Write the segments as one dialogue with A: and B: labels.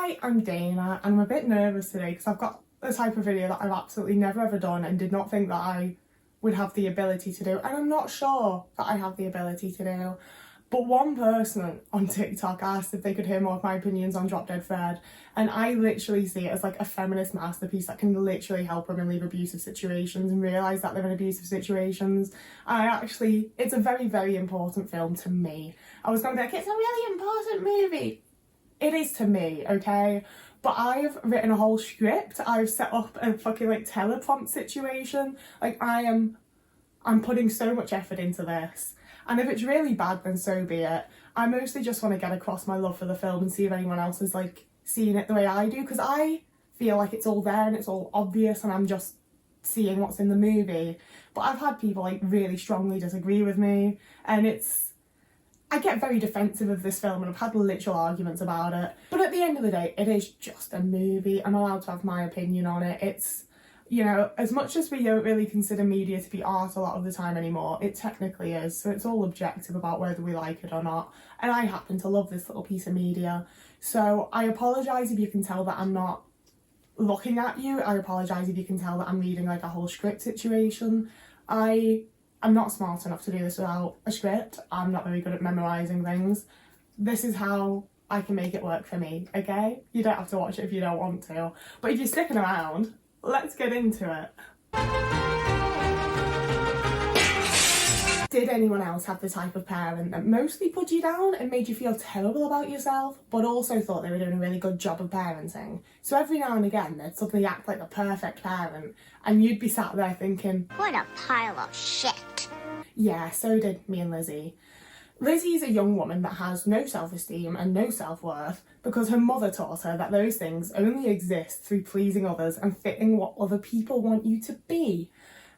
A: Hi, I'm Dana, and I'm a bit nervous today because I've got the type of video that I've absolutely never ever done and did not think that I would have the ability to do, and I'm not sure that I have the ability to do. But one person on TikTok asked if they could hear more of my opinions on Drop Dead Fred, and I literally see it as like a feminist masterpiece that can literally help women leave abusive situations and realise that they're in abusive situations. It's a very, very important film to me. I was going to be like, it's a really important movie. It is to me, okay? But I've written a whole script. I've set up a fucking like teleprompt situation. Like I'm putting so much effort into this. And if it's really bad, then so be it. I mostly just want to get across my love for the film and see if anyone else is like seeing it the way I do, because I feel like it's all there and it's all obvious and I'm just seeing what's in the movie. But I've had people like really strongly disagree with me, and I get very defensive of this film and I've had literal arguments about it. But at the end of the day, it is just a movie. I'm allowed to have my opinion on it. It's, you know, as much as we don't really consider media to be art a lot of the time anymore, it technically is. So it's all objective about whether we like it or not. And I happen to love this little piece of media. So I apologise if you can tell that I'm not looking at you. I apologise if you can tell that I'm reading like a whole script situation. I'm not smart enough to do this without a script. I'm not very good at memorising things. This is how I can make it work for me, okay? You don't have to watch it if you don't want to. But if you're sticking around, let's get into it. Did anyone else have the type of parent that mostly put you down and made you feel terrible about yourself, but also thought they were doing a really good job of parenting? So every now and again, they'd suddenly act like the perfect parent, and you'd be sat there thinking,
B: what a pile of shit.
A: Yeah, so did me and Lizzy. Lizzy is a young woman that has no self-esteem and no self-worth because her mother taught her that those things only exist through pleasing others and fitting what other people want you to be,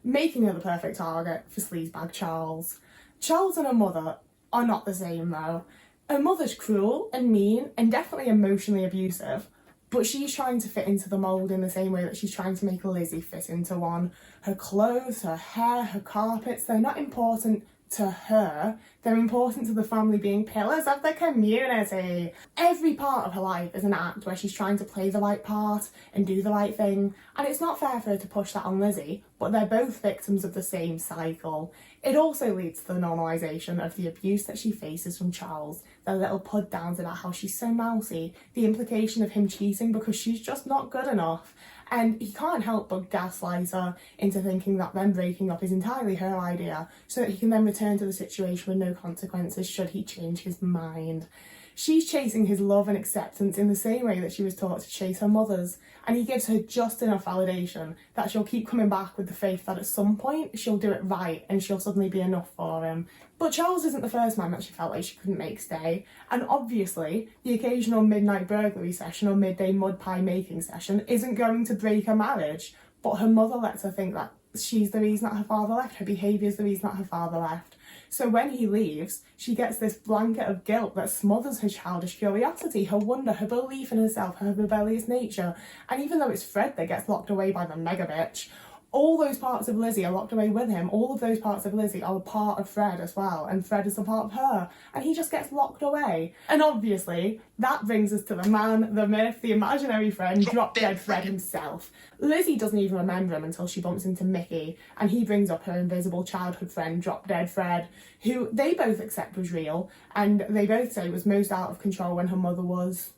A: making her the perfect target for sleazebag Charles. Charles and her mother are not the same though. Her mother's cruel and mean and definitely emotionally abusive, but she's trying to fit into the mould in the same way that she's trying to make Lizzy fit into one. Her clothes, her hair, her carpets, they're not important to her, they're important to the family being pillars of the community. Every part of her life is an act where she's trying to play the right part and do the right thing, and it's not fair for her to push that on Lizzy, but they're both victims of the same cycle. It also leads to the normalisation of the abuse that she faces from Charles, their little put downs about how she's so mousy, the implication of him cheating because she's just not good enough, and he can't help but gaslight her into thinking that them breaking up is entirely her idea, so that he can then return to the situation with no consequences should he change his mind. She's chasing his love and acceptance in the same way that she was taught to chase her mother's, and he gives her just enough validation that she'll keep coming back with the faith that at some point she'll do it right and she'll suddenly be enough for him. But Charles isn't the first man that she felt like she couldn't make stay, and obviously the occasional midnight burglary session or midday mud pie making session isn't going to break her marriage, but her mother lets her think that she's the reason that her father left, her behaviour's the reason that her father left. So when he leaves, she gets this blanket of guilt that smothers her childish curiosity, her wonder, her belief in herself, her rebellious nature. And even though it's Fred that gets locked away by the mega bitch, all those parts of Lizzy are locked away with him. All of those parts of Lizzy are a part of Fred as well, and Fred is a part of her, and he just gets locked away. And obviously, that brings us to the man, the myth, the imaginary friend, Drop Dead Fred himself. Lizzy doesn't even remember him until she bumps into Mickey, and he brings up her invisible childhood friend, Drop Dead Fred, who they both accept was real, and they both say was most out of control when her mother was...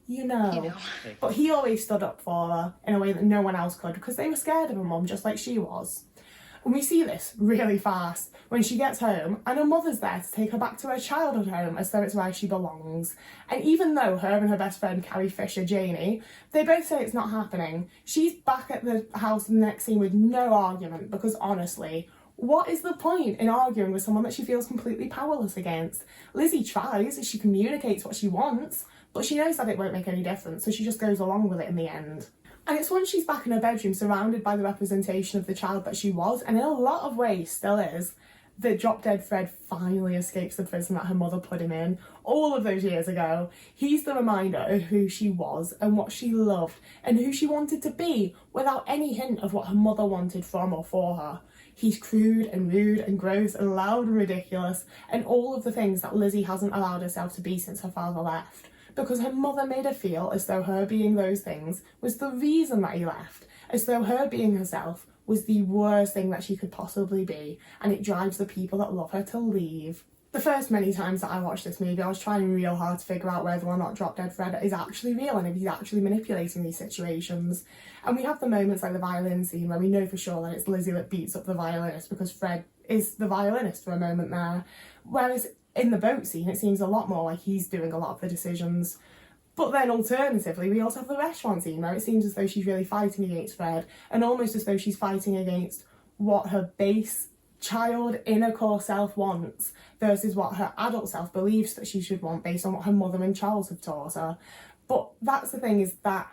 A: You know. But he always stood up for her in a way that no one else could because they were scared of her mum just like she was. And we see this really fast when she gets home and her mother's there to take her back to her childhood home as though it's where she belongs. And even though her and her best friend Carrie Fisher, Janie, they both say it's not happening, she's back at the house in the next scene with no argument because honestly, what is the point in arguing with someone that she feels completely powerless against? Lizzy tries, she communicates what she wants, but she knows that it won't make any difference, so she just goes along with it in the end. And it's once she's back in her bedroom, surrounded by the representation of the child that she was, and in a lot of ways still is, that Drop Dead Fred finally escapes the prison that her mother put him in all of those years ago. He's the reminder of who she was and what she loved and who she wanted to be without any hint of what her mother wanted from or for her. He's crude and rude and gross and loud and ridiculous and all of the things that Lizzy hasn't allowed herself to be since her father left. because her mother made her feel as though her being those things was the reason that he left, as though her being herself was the worst thing that she could possibly be, and it drives the people that love her to leave. The first many times that I watched this movie, I was trying real hard to figure out whether or not Drop Dead Fred is actually real and if he's actually manipulating these situations. And we have the moments like the violin scene where we know for sure that it's Lizzy that beats up the violinist because Fred is the violinist for a moment there. Whereas in the boat scene, it seems a lot more like he's doing a lot of the decisions. But then alternatively, we also have the restaurant scene where it seems as though she's really fighting against Fred, and almost as though she's fighting against what her base child inner core self wants versus what her adult self believes that she should want based on what her mother and Charles have taught her. But that's the thing, is that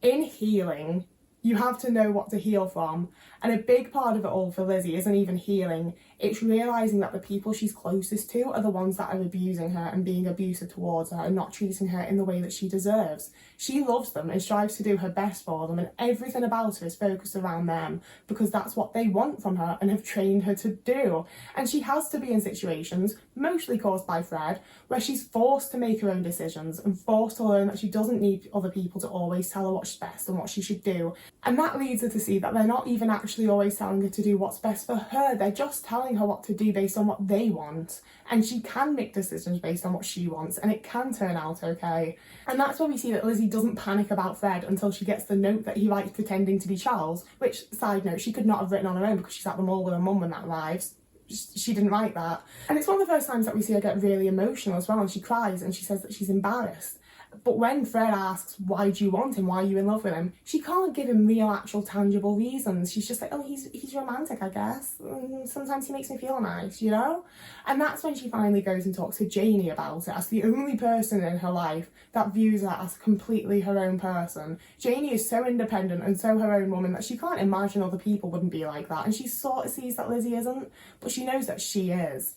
A: in healing, you have to know what to heal from, and a big part of it all for Lizzy isn't even healing, it's realising that the people she's closest to are the ones that are abusing her and being abusive towards her and not treating her in the way that she deserves. She loves them and strives to do her best for them, and everything about her is focused around them because that's what they want from her and have trained her to do. And she has to be in situations, mostly caused by Fred, where she's forced to make her own decisions and forced to learn that she doesn't need other people to always tell her what's best and what she should do. And that leads her to see that they're not even actually always telling her to do what's best for her, they're just telling her what to do based on what they want. And she can make decisions based on what she wants, and it can turn out okay. And that's where we see that Lizzy doesn't panic about Fred until she gets the note that he writes pretending to be Charles, which, side note, she could not have written on her own because she's at the mall with her mum when that arrives. She didn't write that. And it's one of the first times that we see her get really emotional as well, and she cries and she says that she's embarrassed. But when Fred asks, why do you want him, why are you in love with him, she can't give him real, actual, tangible reasons. She's just like, oh, he's romantic, I guess. Sometimes he makes me feel nice, you know? And that's when she finally goes and talks to Janie about it, as the only person in her life that views her as completely her own person. Janie is so independent and so her own woman that she can't imagine other people wouldn't be like that, and she sort of sees that Lizzy isn't, but she knows that she is.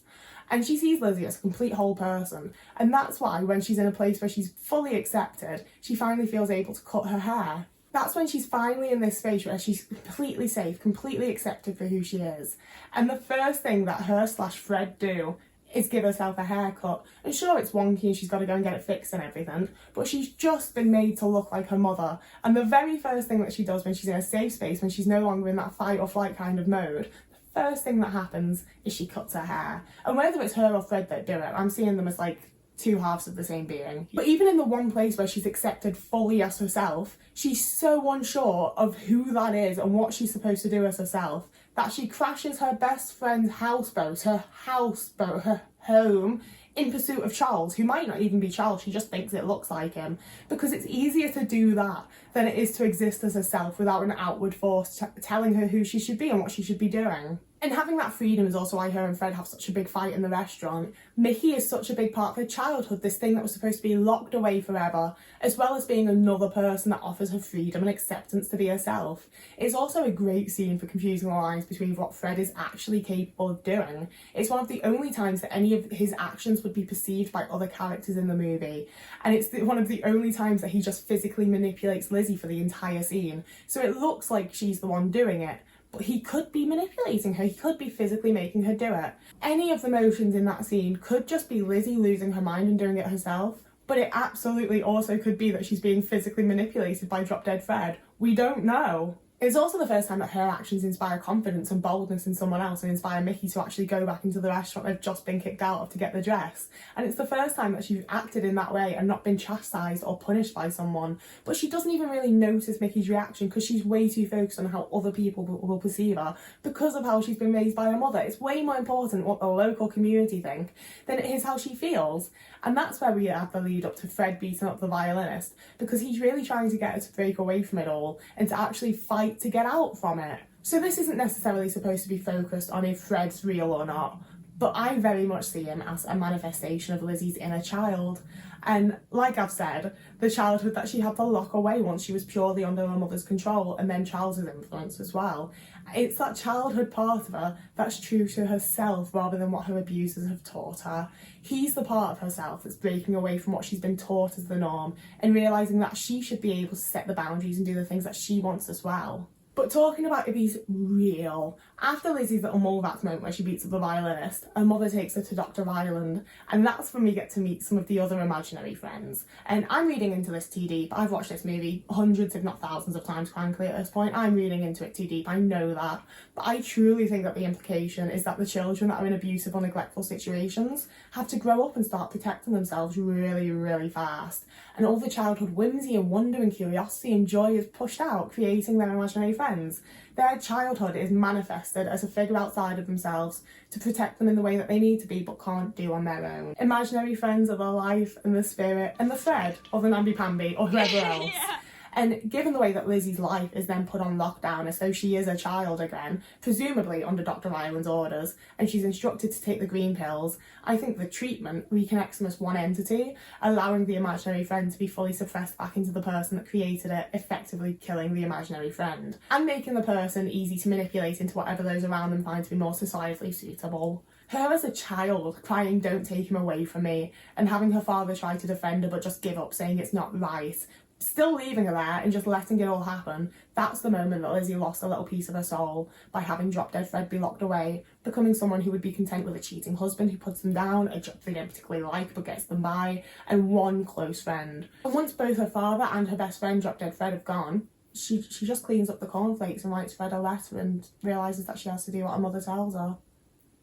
A: And she sees Lizzy as a complete whole person. And that's why when she's in a place where she's fully accepted, she finally feels able to cut her hair. That's when she's finally in this space where she's completely safe, completely accepted for who she is. And the first thing that her/Fred do is give herself a haircut. And sure, it's wonky and she's got to go and get it fixed and everything, but she's just been made to look like her mother. And the very first thing that she does when she's in a safe space, when she's no longer in that fight or flight kind of mode, first thing that happens is she cuts her hair. And whether it's her or Fred that do it, I'm seeing them as like two halves of the same being. But even in the one place where she's accepted fully as herself, she's so unsure of who that is and what she's supposed to do as herself that she crashes her best friend's houseboat, her home, in pursuit of Charles, who might not even be Charles, she just thinks it looks like him. Because it's easier to do that than it is to exist as herself without an outward force telling her who she should be and what she should be doing. And having that freedom is also why her and Fred have such a big fight in the restaurant. Mickey is such a big part of her childhood, this thing that was supposed to be locked away forever, as well as being another person that offers her freedom and acceptance to be herself. It's also a great scene for confusing the lines between what Fred is actually capable of doing. It's one of the only times that any of his actions would be perceived by other characters in the movie, and it's one of the only times that he just physically manipulates Lizzy for the entire scene. So it looks like she's the one doing it, but he could be manipulating her, he could be physically making her do it. Any of the motions in that scene could just be Lizzy losing her mind and doing it herself, but it absolutely also could be that she's being physically manipulated by Drop Dead Fred. We don't know. It's also the first time that her actions inspire confidence and boldness in someone else and inspire Mickey to actually go back into the restaurant they've just been kicked out of to get the dress. And it's the first time that she's acted in that way and not been chastised or punished by someone. But she doesn't even really notice Mickey's reaction because she's way too focused on how other people will perceive her because of how she's been raised by her mother. It's way more important what the local community think than it is how she feels. And that's where we have the lead up to Fred beating up the violinist, because he's really trying to get her to break away from it all and to actually fight to get out from it. So this isn't necessarily supposed to be focused on if Fred's real or not, but I very much see him as a manifestation of Lizzy's inner child. And like I've said, the childhood that she had to lock away once she was purely under her mother's control, and then Charles's influence as well. It's that childhood part of her that's true to herself rather than what her abusers have taught her. He's the part of herself that's breaking away from what she's been taught as the norm and realising that she should be able to set the boundaries and do the things that she wants as well. But talking about abuse real, after Lizzy's little Mulvax moment where she beats up the violinist, her mother takes her to Dr. Ireland, and that's when we get to meet some of the other imaginary friends. And I'm reading into this too deep. I've watched this movie hundreds if not thousands of times, frankly, at this point. I'm reading into it too deep, I know that. But I truly think that the implication is that the children that are in abusive or neglectful situations have to grow up and start protecting themselves really, really fast. And all the childhood whimsy and wonder and curiosity and joy is pushed out, creating their imaginary friends. Their childhood is manifested as a figure outside of themselves to protect them in the way that they need to be but can't do on their own. Imaginary friends are the life and the spirit and the thread of the namby-pamby or whoever else. Yeah. And given the way that Lizzy's life is then put on lockdown as though she is a child again, presumably under Dr. Ireland's orders, and she's instructed to take the green pills, I think the treatment reconnects them as one entity, allowing the imaginary friend to be fully suppressed back into the person that created it, effectively killing the imaginary friend, and making the person easy to manipulate into whatever those around them find to be more societally suitable. Her as a child crying "don't take him away from me" and having her father try to defend her but just give up, saying it's not right, still leaving her there and just letting it all happen, that's the moment that Lizzy lost a little piece of her soul by having Drop Dead Fred be locked away, becoming someone who would be content with a cheating husband who puts them down, a job they don't particularly like but gets them by, and one close friend. And once both her father and her best friend Drop Dead Fred have gone, she just cleans up the cornflakes and writes Fred a letter and realises that she has to do what her mother tells her.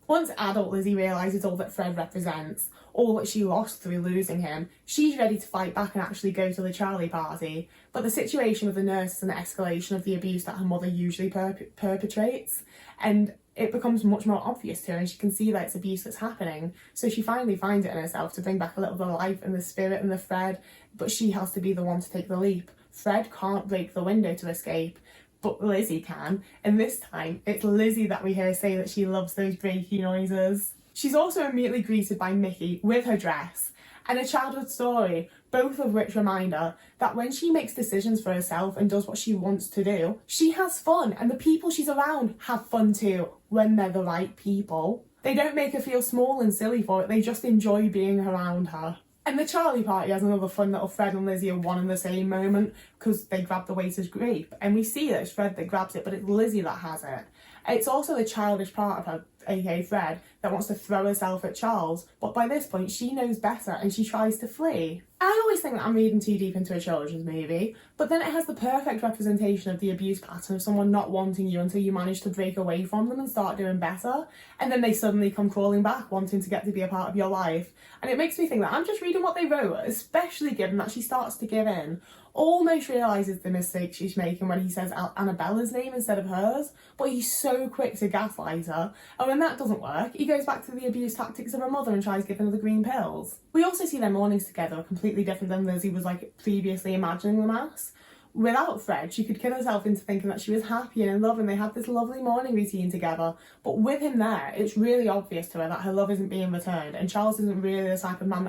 A: Once adult Lizzy realises all that Fred represents, all that she lost through losing him, she's ready to fight back and actually go to the Charlie party. But the situation with the nurse is an escalation of the abuse that her mother usually perpetrates, and it becomes much more obvious to her and she can see that it's abuse that's happening. So she finally finds it in herself to bring back a little bit of life and the spirit and the Fred, but she has to be the one to take the leap. Fred can't break the window to escape, but Lizzy can, and this time it's Lizzy that we hear say that she loves those breaky noises. She's also immediately greeted by Mickey with her dress and a childhood story, both of which remind her that when she makes decisions for herself and does what she wants to do, she has fun, and the people she's around have fun too, when they're the right people. They don't make her feel small and silly for it, they just enjoy being around her. And the Charlie party has another fun little Fred and Lizzy are one and the same moment because they grab the waiter's grape, and we see that it's Fred that grabs it, but it's Lizzy that has it. It's also the childish part of her, aka Fred, that wants to throw herself at Charles, but by this point she knows better and she tries to flee. I always think that I'm reading too deep into a children's movie, but then it has the perfect representation of the abuse pattern of someone not wanting you until you manage to break away from them and start doing better, and then they suddenly come crawling back wanting to get to be a part of your life. And it makes me think that I'm just reading what they wrote, especially given that she starts to give in, almost realises the mistake she's making when he says Annabella's name instead of hers, but he's so quick to gaslight her, and when that doesn't work, he goes back to the abuse tactics of her mother and tries giving her the green pills. We also see their mornings together are completely different than Lizzy was previously imagining them as. Without Fred, she could kill herself into thinking that she was happy and in love and they had this lovely morning routine together, but with him there, it's really obvious to her that her love isn't being returned, and Charles isn't really the type of man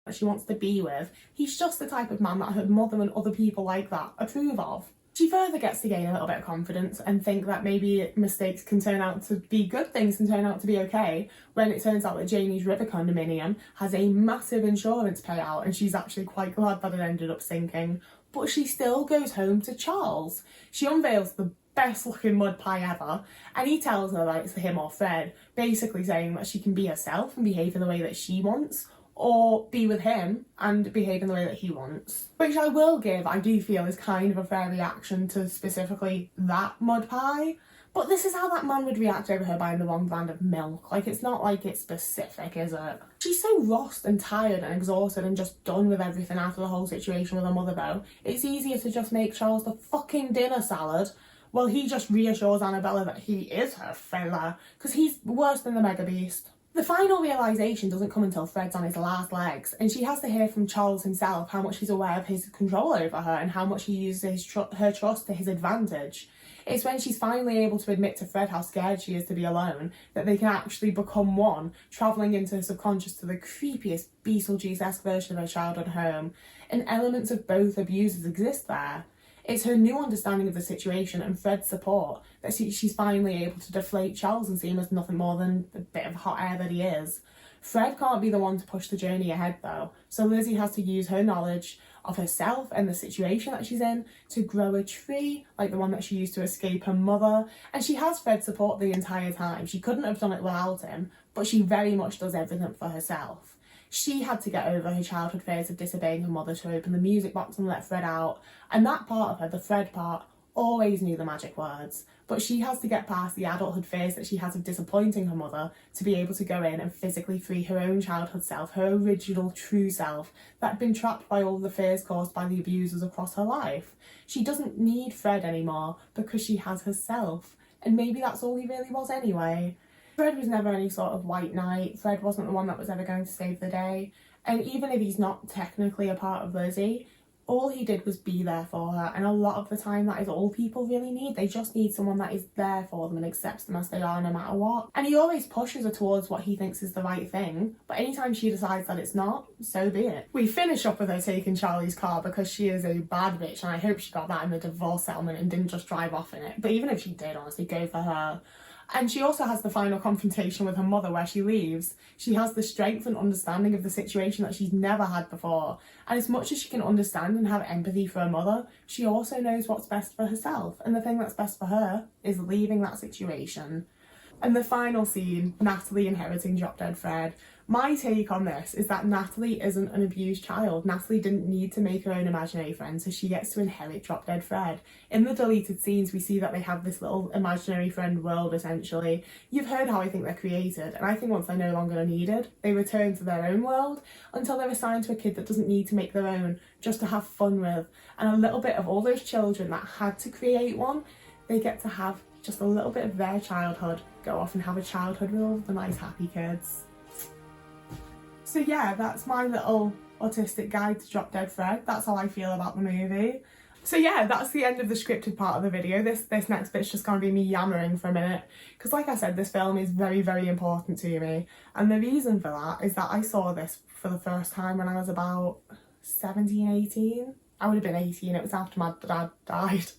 A: that she wants to be with. He's just the type of man that her mother and other people like that approve of. She further gets to gain a little bit of confidence and think that maybe mistakes can turn out to be good things and turn out to be okay, when it turns out that Janie's river condominium has a massive insurance payout and she's actually quite glad that it ended up sinking. But she still goes home to Charles. She unveils the best looking mud pie ever, and he tells her that it's him or Fred, basically saying that she can be herself and behave in the way that she wants, or be with him and behave in the way that he wants. Which I will give, I do feel, is kind of a fair reaction to specifically that mud pie. But this is how that man would react over her buying the wrong brand of milk. It's not like it's specific, is it? She's so lost and tired and exhausted and just done with everything after the whole situation with her mother though. It's easier to just make Charles the fucking dinner salad. Well, he just reassures Annabella that he is her fella, because he's worse than the Mega Beast. The final realisation doesn't come until Fred's on his last legs, and she has to hear from Charles himself how much he's aware of his control over her and how much he uses her trust to his advantage. It's when she's finally able to admit to Fred how scared she is to be alone that they can actually become one, travelling into her subconscious to the creepiest Beetlejuice-esque version of her childhood home, and elements of both abusers exist there. It's her new understanding of the situation and Fred's support that she's finally able to deflate Charles and see him as nothing more than the bit of hot air that he is. Fred can't be the one to push the journey ahead though, so Lizzy has to use her knowledge of herself and the situation that she's in to grow a tree like the one that she used to escape her mother, and she has Fred's support the entire time. She couldn't have done it without him, but she very much does everything for herself. She had to get over her childhood fears of disobeying her mother to open the music box and let Fred out, and that part of her, the Fred part, always knew the magic words, but she has to get past the adulthood fears that she has of disappointing her mother to be able to go in and physically free her own childhood self, her original true self, that had been trapped by all the fears caused by the abusers across her life. She doesn't need Fred anymore because she has herself, and maybe that's all he really was anyway. Fred was never any sort of white knight. Fred wasn't the one that was ever going to save the day, and even if he's not technically a part of Lizzy, all he did was be there for her, and a lot of the time that is all people really need. They just need someone that is there for them and accepts them as they are no matter what. And he always pushes her towards what he thinks is the right thing, but anytime she decides that it's not, so be it. We finish up with her taking Charlie's car because she is a bad bitch, and I hope she got that in the divorce settlement and didn't just drive off in it. But even if she did, honestly, go for her. And she also has the final confrontation with her mother where she leaves. She has the strength and understanding of the situation that she's never had before. And as much as she can understand and have empathy for her mother, she also knows what's best for herself. And the thing that's best for her is leaving that situation. And the final scene, Natalie inheriting Drop Dead Fred. My take on this is that Natalie isn't an abused child. Natalie didn't need to make her own imaginary friend, so she gets to inherit Drop Dead Fred. In the deleted scenes, we see that they have this little imaginary friend world, essentially. You've heard how I think they're created, and I think once they're no longer needed, they return to their own world until they're assigned to a kid that doesn't need to make their own, just to have fun with. And a little bit of all those children that had to create one, they get to have just a little bit of their childhood, go off and have a childhood with all the nice happy kids. So yeah, that's my little autistic guide to Drop Dead Fred. That's how I feel about the movie. So yeah, that's the end of the scripted part of the video. This next bit's just gonna be me yammering for a minute, because like I said, this film is very, very important to me. And the reason for that is that I saw this for the first time when I was about 17, 18. I would have been 18, it was after my dad died.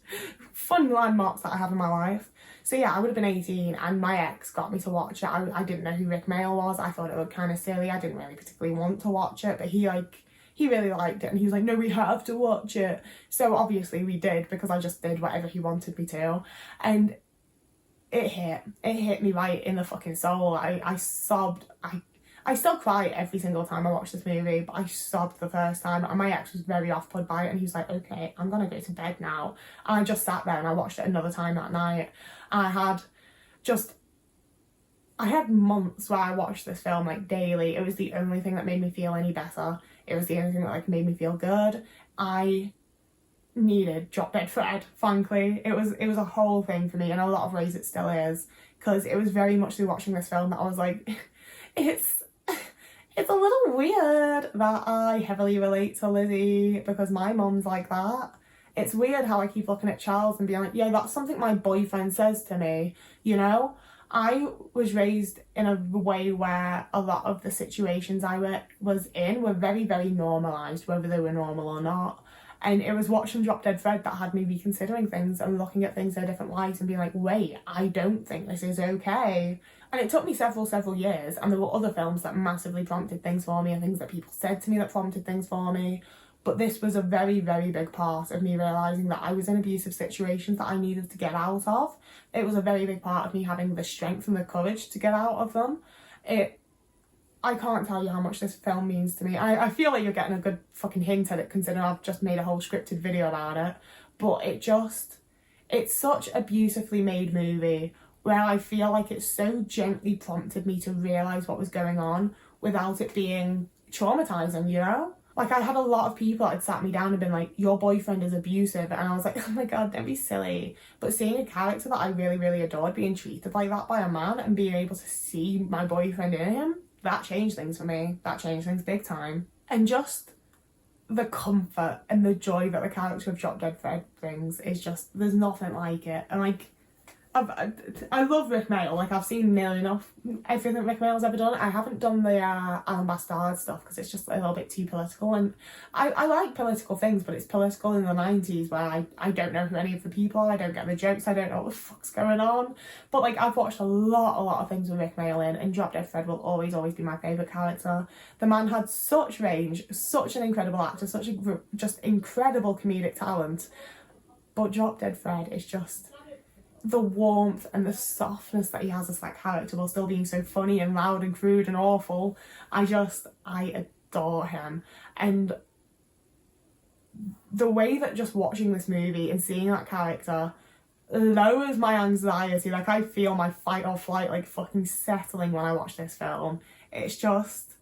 A: Fun landmarks that I have in my life. So yeah, I would have been 18 and my ex got me to watch it. I didn't know who Rick Mail was. I thought it looked kind of silly. I didn't really particularly want to watch it, but he really liked it and he was like, no, we have to watch it. So obviously we did, because I just did whatever he wanted me to. And it hit me right in the fucking soul. I sobbed. I still cry every single time I watch this movie, but I sobbed the first time, and my ex was very off-put by it, and he was like, okay, I'm gonna go to bed now. And I just sat there and I watched it another time that night. I had months where I watched this film like daily. It was the only thing that made me feel any better. It was the only thing that like made me feel good. I needed Drop Dead Fred, frankly. It was a whole thing for me, and in a lot of ways it still is, because it was very much through watching this film that I was like, it's a little weird that I heavily relate to Lizzy because my mum's like that. It's weird how I keep looking at Charles and being like, yeah, that's something my boyfriend says to me, you know? I was raised in a way where a lot of the situations I was in were very, very normalised, whether they were normal or not. And it was watching Drop Dead Fred that had me reconsidering things and looking at things in a different light and being like, wait, I don't think this is okay. And it took me several years, and there were other films that massively prompted things for me and things that people said to me that prompted things for me. But this was a very, very big part of me realising that I was in abusive situations that I needed to get out of. It was a very big part of me having the strength and the courage to get out of them. I can't tell you how much this film means to me. I feel like you're getting a good fucking hint at it, considering I've just made a whole scripted video about it. But it's such a beautifully made movie where I feel like it so gently prompted me to realise what was going on without it being traumatising, you know? Like, I had a lot of people that had sat me down and been like, your boyfriend is abusive, and I was like, oh my god, don't be silly. But seeing a character that I really, really adored being treated like that by a man and being able to see my boyfriend in him, that changed things for me. That changed things big time. And just the comfort and the joy that the character of Drop Dead Fred brings is just, there's nothing like it. And like, I love Rick Mail. Like, I've seen nearly enough everything Rick Mail's ever done. I haven't done the Alan Bastard stuff because it's just a little bit too political, and I like political things, but it's political in the 90s where I don't know who any of the people are, I don't get the jokes, I don't know what the fuck's going on. But like, I've watched a lot of things with Rick Mail in, and Drop Dead Fred will always be my favourite character. The man had such range, such an incredible actor, such a just incredible comedic talent. But Drop Dead Fred is just the warmth and the softness that he has as that character while still being so funny and loud and crude and awful. I adore him. And the way that just watching this movie and seeing that character lowers my anxiety. Like, I feel my fight or flight like fucking settling when I watch this film. It's just,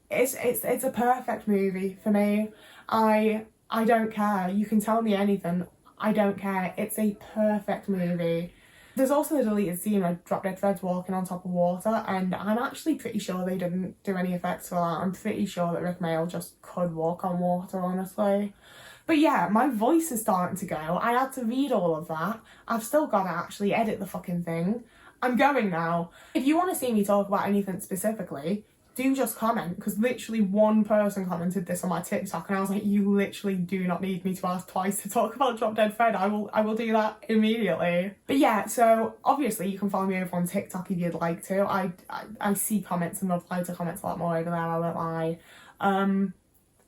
A: it's a perfect movie for me. I don't care. You can tell me anything. I don't care. It's a perfect movie. There's also the deleted scene where Drop Dead Fred's walking on top of water, and I'm actually pretty sure they didn't do any effects for that. I'm pretty sure that Rick Mail just could walk on water, honestly. But yeah, my voice is starting to go. I had to read all of that. I've still got to actually edit the fucking thing. I'm going now. If you want to see me talk about anything specifically, do just comment, because literally one person commented this on my TikTok and I was like, you literally do not need me to ask twice to talk about Drop Dead Fred. I will do that immediately. But yeah, so obviously you can follow me over on TikTok if you'd like to. I see comments and reply to comments a lot more over there, I won't lie.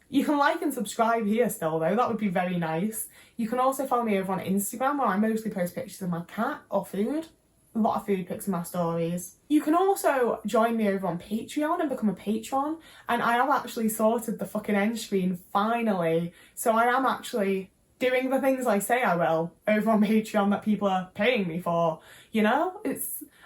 A: You can like and subscribe here still though, that would be very nice. You can also follow me over on Instagram, where I mostly post pictures of my cat or food. A lot of food pics in my stories. You can also join me over on Patreon and become a patron, and I have actually sorted the fucking end screen finally, so I am actually doing the things I say I will over on Patreon that people are paying me for, you know?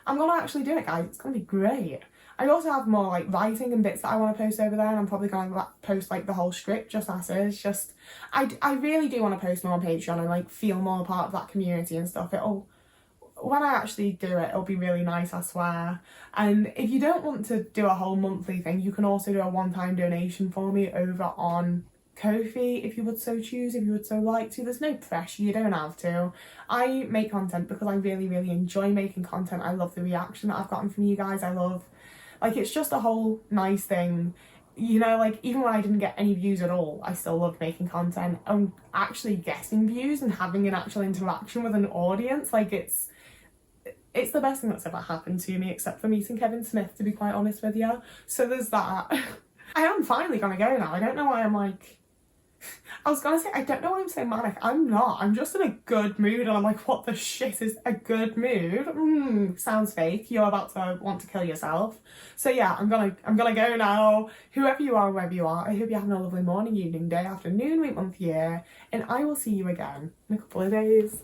A: I'm gonna actually do it, guys. It's gonna be great. I also have more like writing and bits that I want to post over there, and I'm probably going to post like the whole script just as is. Just I really do want to post more on Patreon and like feel more part of that community and stuff. When I actually do it, it'll be really nice, I swear. And if you don't want to do a whole monthly thing, you can also do a one-time donation for me over on Ko-fi, if you would so choose, if you would so like to. There's no pressure, you don't have to. I make content because I really enjoy making content. I love the reaction that I've gotten from you guys. Like, it's just a whole nice thing. You know, like, even when I didn't get any views at all, I still loved making content. And actually getting views and having an actual interaction with an audience, like, it's the best thing that's ever happened to me, except for meeting Kevin Smith, to be quite honest with you. So there's that. I am finally gonna go now. I don't know why I'm like... I was gonna say, I don't know why I'm so manic. I'm not. I'm just in a good mood, and I'm like, what the shit is a good mood? Sounds fake. You're about to want to kill yourself. So yeah, I'm gonna go now. Whoever you are, wherever you are, I hope you're having a lovely morning, evening, day, afternoon, week, month, year, and I will see you again in a couple of days.